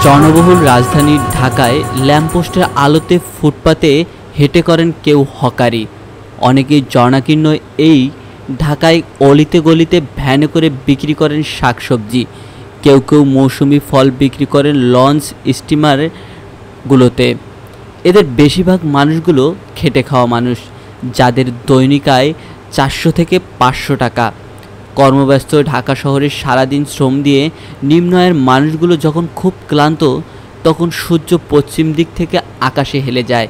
জনবহুল রাজধানী ঢাকায় ল্যাম্পপোস্টের আলোতে ফুটপাতে হেঁটে করেন কেউ হকারি, অনেকেই জনাকীর্ণ এই ঢাকায় অলিতে গলিতে ভ্যানে করে বিক্রি করেন শাকসবজি, কেউ কেউ মৌসুমি ফল বিক্রি করেন লঞ্চ স্টিমারগুলোতে। এদের বেশিরভাগ মানুষগুলো খেটে খাওয়া মানুষ, যাদের দৈনিক আয় 400 থেকে 500 টাকা। কর্মব্যস্ত ঢাকা শহরে সারাদিন শ্রম দিয়ে নিম্ন আয়ের মানুষগুলো যখন খুব ক্লান্ত, তখন সূর্য পশ্চিম দিক থেকে আকাশে হেলে যায়।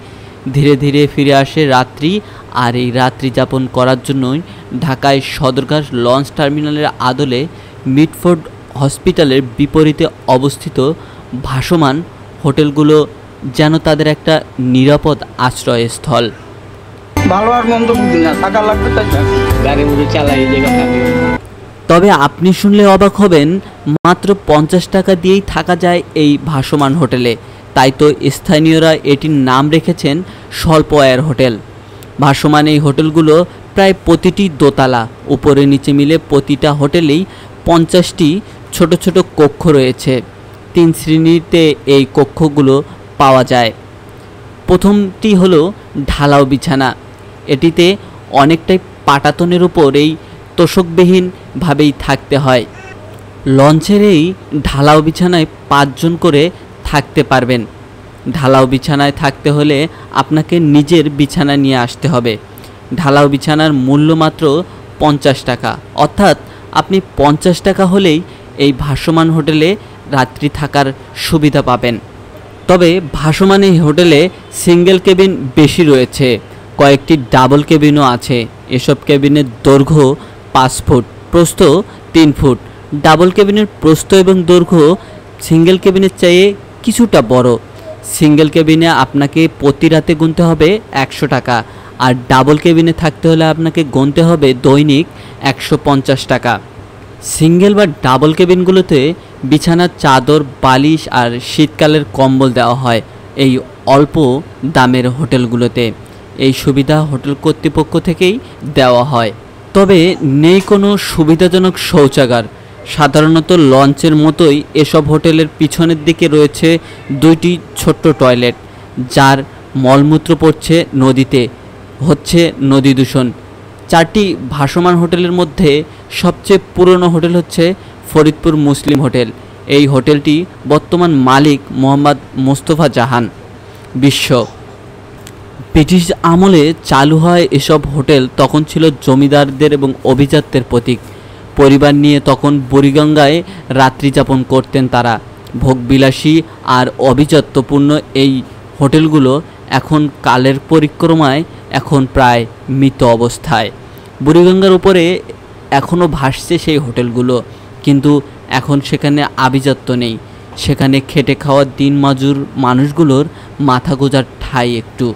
ধীরে ধীরে ফিরে আসে রাত্রি, আর এই রাত্রি যাপন করার জন্যই ঢাকায় সদরঘাট লঞ্চ টার্মিনালের আদলে মিডফোর্ড হসপিটালের বিপরীতে অবস্থিত ভাসমান হোটেলগুলো যেন তাদের একটা নিরাপদ আশ্রয়স্থল। ভালো আর মন্দ বুঝি না, টাকা লাগবে তাই গাড়ি মুড়ি চালাই জায়গা থাকে। তবে আপনি শুনলে অবাক হবেন, মাত্র 50 টাকা দিয়েই থাকা যায় এই ভাসমান হোটেলে। তাই তো স্থানীয়রা এটির নাম রেখেছেন স্বল্প আয়ের হোটেল। ভাসমান এই হোটেলগুলো প্রায় প্রতিটি দোতলা, উপরে নিচে মিলে প্রতিটা হোটেলেই 50টি ছোট ছোট কক্ষ রয়েছে। 3 শ্রেণীতে এই কক্ষগুলো পাওয়া যায়। প্রথমটি হলো ঢালাও বিছানা। এটিতে অনেকটাই পাটাতনের উপর এই তোষকবিহীনভাবেই থাকতে হয়। লঞ্চের এই ঢালাও বিছানায় 5 জন করে থাকতে পারবেন। ঢালাও বিছানায় থাকতে হলে আপনাকে নিজের বিছানা নিয়ে আসতে হবে। ঢালাও বিছানার মূল্য মাত্র 50 টাকা, অর্থাৎ আপনি 50 টাকা হলেই এই ভাসমান হোটেলে রাত্রি থাকার সুবিধা পাবেন। তবে ভাসমান এই হোটেলে সিঙ্গেল কেবিন বেশি রয়েছে, কয়েকটি ডাবল কেবিনও আছে। এসব কেবিনের দৈর্ঘ্য 5 ফুট, প্রস্থ 3 ফুট। ডাবল কেবিনের প্রস্থ এবং দৈর্ঘ্য সিঙ্গেল কেবিনের চেয়ে কিছুটা বড়। সিঙ্গেল কেবিনে আপনাকে প্রতি রাতে গুনতে হবে 100 টাকা, আর ডাবল কেবিনে থাকতে হলে আপনাকে গুনতে হবে দৈনিক 150 টাকা। সিঙ্গেল বা ডাবল কেবিনগুলোতে বিছানার চাদর, বালিশ আর শীতকালের কম্বল দেওয়া হয় এই অল্প দামের হোটেলগুলোতে। এই সুবিধা হোটেল কর্তৃপক্ষ থেকেই দেওয়া হয়। তবে নেই কোনো সুবিধাজনক শৌচাগার। সাধারণত লঞ্চের মতোই এসব হোটেলের পিছনের দিকে রয়েছে 2টি ছোট্ট টয়লেট, যার মলমূত্র পড়ছে নদীতে, হচ্ছে নদী দূষণ। 4টি ভাসমান হোটেলের মধ্যে সবচেয়ে পুরনো হোটেল হচ্ছে ফরিদপুর মুসলিম হোটেল। এই হোটেলটি বর্তমান মালিক মোহাম্মদ মোস্তফা জাহান। ব্রিটিশ আমলে চালু হয় এসব হোটেল তখন ছিল জমিদারদের এবং অভিজাতদের প্রতীক। পরিবার নিয়ে তখন বুড়িগঙ্গায় রাত্রি যাপন করতেন তারা। ভোগবিলাসী আর অভিজাত্যপূর্ণ এই হোটেলগুলো এখন কালের পরিক্রমায় এখন প্রায় মৃত অবস্থায়। বুড়িগঙ্গার উপরে এখনও ভাসছে সেই হোটেলগুলো, কিন্তু এখন সেখানে আভিজাত্য নেই। সেখানে খেটে খাওয়া দিনমজুর মানুষগুলোর মাথা গোঁজার ঠাঁই একটু।